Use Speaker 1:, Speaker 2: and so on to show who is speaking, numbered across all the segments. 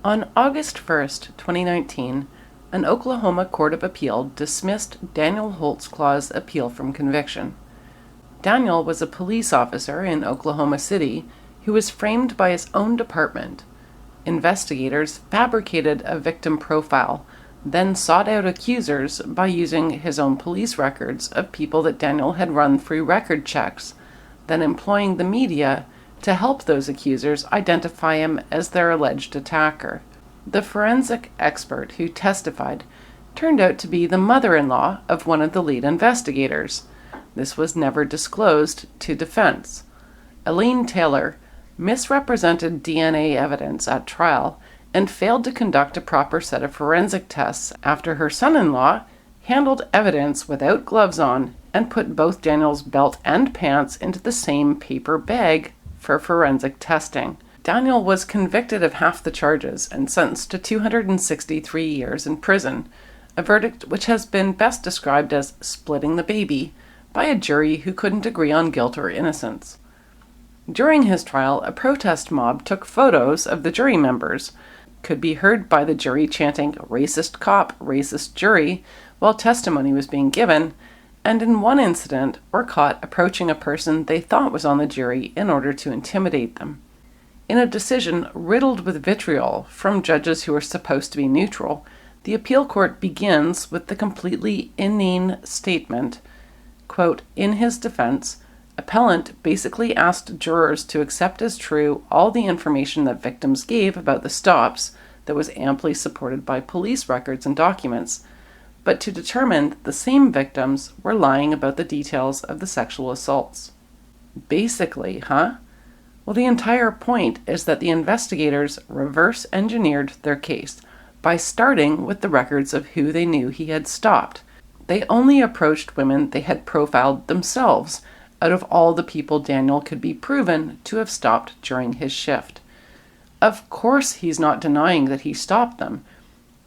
Speaker 1: On August 1st, 2019, an Oklahoma Court of Appeal dismissed Daniel Holtzclaw's appeal from conviction. Daniel was a police officer in Oklahoma City who was framed by his own department. Investigators fabricated a victim profile, then sought out accusers by using his own police records of people that Daniel had run through record checks, then employing the media to help those accusers identify him as their alleged attacker. The forensic expert who testified turned out to be the mother-in-law of one of the lead investigators. This was never disclosed to defense. Elaine Taylor misrepresented DNA evidence at trial and failed to conduct a proper set of forensic tests after her son-in-law handled evidence without gloves on and put both Daniel's belt and pants into the same paper bag for forensic testing. Daniel was convicted of half the charges and sentenced to 263 years in prison, a verdict which has been best described as splitting the baby by a jury who couldn't agree on guilt or innocence. During his trial, a protest mob took photos of the jury members, could be heard by the jury chanting "racist cop, racist jury" while testimony was being given, and in one incident were caught approaching a person they thought was on the jury in order to intimidate them. In a decision riddled with vitriol from judges who are supposed to be neutral, the appeal court begins with the completely inane statement, quote, "In his defense, appellant basically asked jurors to accept as true all the information that victims gave about the stops that was amply supported by police records and documents, but to determine that the same victims were lying about the details of the sexual assaults." Basically, huh? Well, the entire point is that the investigators reverse engineered their case by starting with the records of who they knew he had stopped. They only approached women they had profiled themselves out of all the people Daniel could be proven to have stopped during his shift. Of course he's not denying that he stopped them.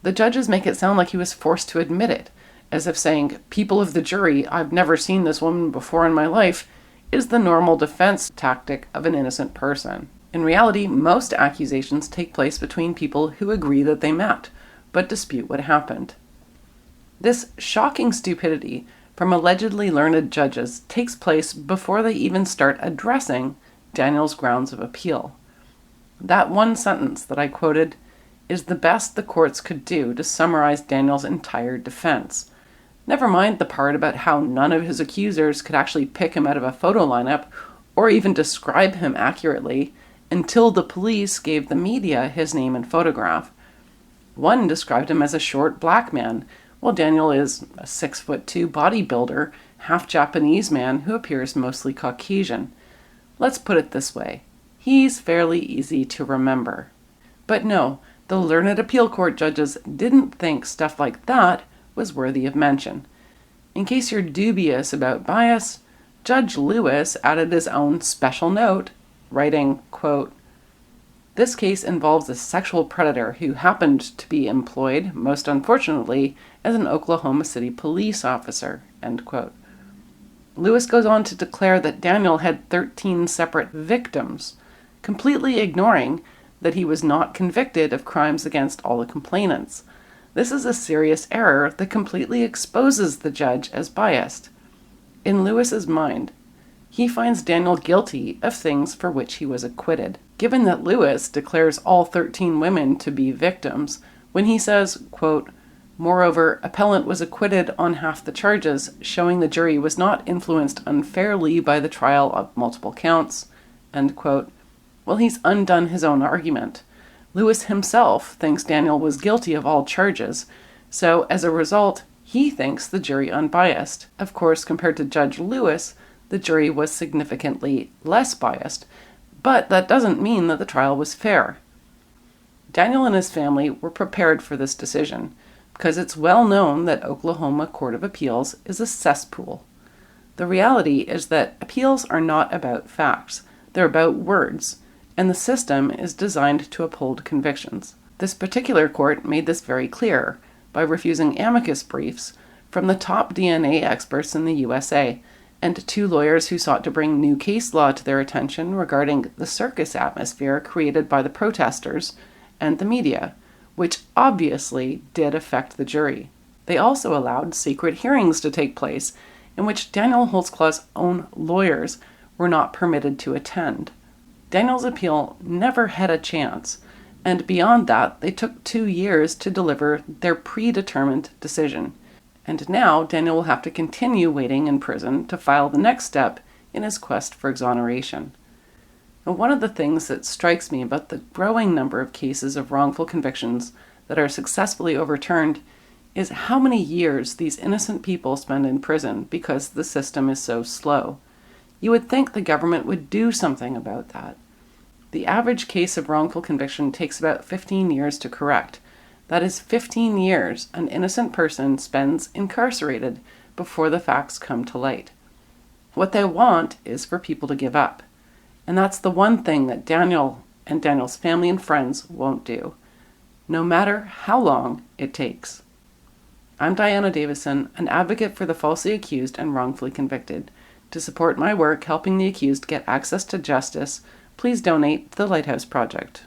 Speaker 1: The judges make it sound like he was forced to admit it, as if saying, "People of the jury, I've never seen this woman before in my life," is the normal defense tactic of an innocent person. In reality, most accusations take place between people who agree that they met, but dispute what happened. This shocking stupidity from allegedly learned judges takes place before they even start addressing Daniel's grounds of appeal. That one sentence that I quoted is the best the courts could do to summarize Daniel's entire defense. Never mind the part about how none of his accusers could actually pick him out of a photo lineup or even describe him accurately until the police gave the media his name and photograph. One described him as a short black man, while Daniel is a 6'2" bodybuilder, half Japanese man who appears mostly Caucasian. Let's put it this way. He's fairly easy to remember. But no, the learned appeal court judges didn't think stuff like that was worthy of mention. In case you're dubious about bias, Judge Lewis added his own special note, writing, quote, "This case involves a sexual predator who happened to be employed, most unfortunately, as an Oklahoma City police officer," end quote. Lewis goes on to declare that Daniel had 13 separate victims, completely ignoring that he was not convicted of crimes against all the complainants. This is a serious error that completely exposes the judge as biased. In Lewis's mind, he finds Daniel guilty of things for which he was acquitted. Given that Lewis declares all 13 women to be victims, when he says, quote, "Moreover, appellant was acquitted on half the charges, showing the jury was not influenced unfairly by the trial of multiple counts," end quote, well, he's undone his own argument. Lewis himself thinks Daniel was guilty of all charges, so as a result, he thinks the jury unbiased. Of course, compared to Judge Lewis, the jury was significantly less biased, but that doesn't mean that the trial was fair. Daniel and his family were prepared for this decision, because it's well known that Oklahoma Court of Appeals is a cesspool. The reality is that appeals are not about facts, they're about words, and the system is designed to uphold convictions. This particular court made this very clear by refusing amicus briefs from the top DNA experts in the USA and 2 lawyers who sought to bring new case law to their attention regarding the circus atmosphere created by the protesters and the media, which obviously did affect the jury. They also allowed secret hearings to take place, in which Daniel Holtzclaw's own lawyers were not permitted to attend. Daniel's appeal never had a chance, and beyond that, they took 2 years to deliver their predetermined decision. And now Daniel will have to continue waiting in prison to file the next step in his quest for exoneration. Now, one of the things that strikes me about the growing number of cases of wrongful convictions that are successfully overturned is how many years these innocent people spend in prison because the system is so slow. You would think the government would do something about that. The average case of wrongful conviction takes about 15 years to correct. That is 15 years an innocent person spends incarcerated before the facts come to light. What they want is for people to give up. And that's the one thing that Daniel and Daniel's family and friends won't do, no matter how long it takes. I'm Diana Davison, an advocate for the falsely accused and wrongfully convicted. To support my work helping the accused get access to justice, please donate to the Lighthouse Project.